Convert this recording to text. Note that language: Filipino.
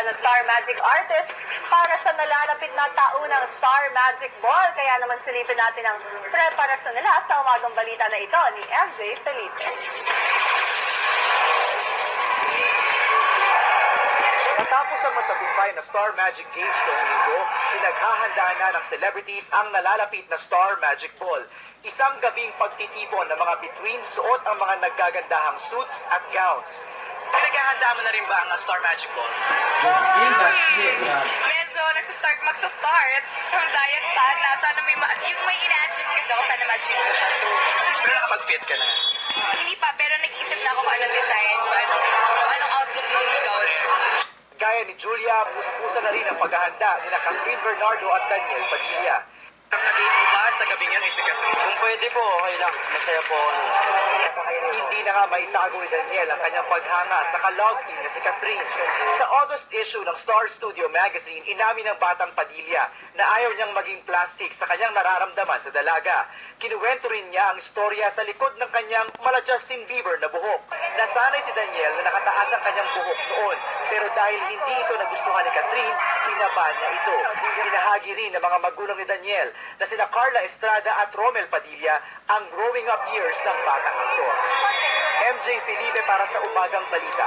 ng Star Magic Artist para sa nalalapit na taunang Star Magic Ball. Kaya naman silipin natin ang preparasyon nila sa umagang balita na ito ni MJ Felipe. Matapos ang matagumpay na Star Magic Games noong linggo, pinaghahandaan na ng celebrities ang nalalapit na Star Magic Ball. Isang gabing pagtitipon ng mga bituin, suot ang mga naggagandahang suits at gowns. Pinaghahandaan mo na rin ba ang Star Magic Ball? Medyo magsa-start ang diet plan na sana yung may ina-achieve kasi ako sana ma-achieve ko siya. So, Pero nakapag-fit ka na. hindi pa, pero nag-iisip na ako kung anong design, kung anong outlook ng gown. Gaya ni Julia, puspusa na rin ang paghahanda ni Catherine Bernardo at Daniel Padilla. Kakagate mo ba sa gabing yan ay si Catherine? Kung pwede po, okay lang. Masaya po ako. Hindi na nga maitago ni Daniel ang kanyang paghanga sa ka-love team na si Catherine. Sa August issue ng Star Studio Magazine, inamin ng Batang Padilla na ayaw niyang maging plastic sa kanyang nararamdaman sa dalaga. Kinuwento rin niya ang istorya sa likod ng kanyang mala Justin Bieber na buhok. Nasanay si Daniel na nakataas ang kanyang buhok noon, pero dahil hindi ito nagustuhan ni Catherine, pinaba niya ito. Binahagi rin ng mga magulang ni Daniel na sina Carla Estrada at Romel Padilla ang growing up years ng batang aktor. MJ Felipe para sa Umagang Balita.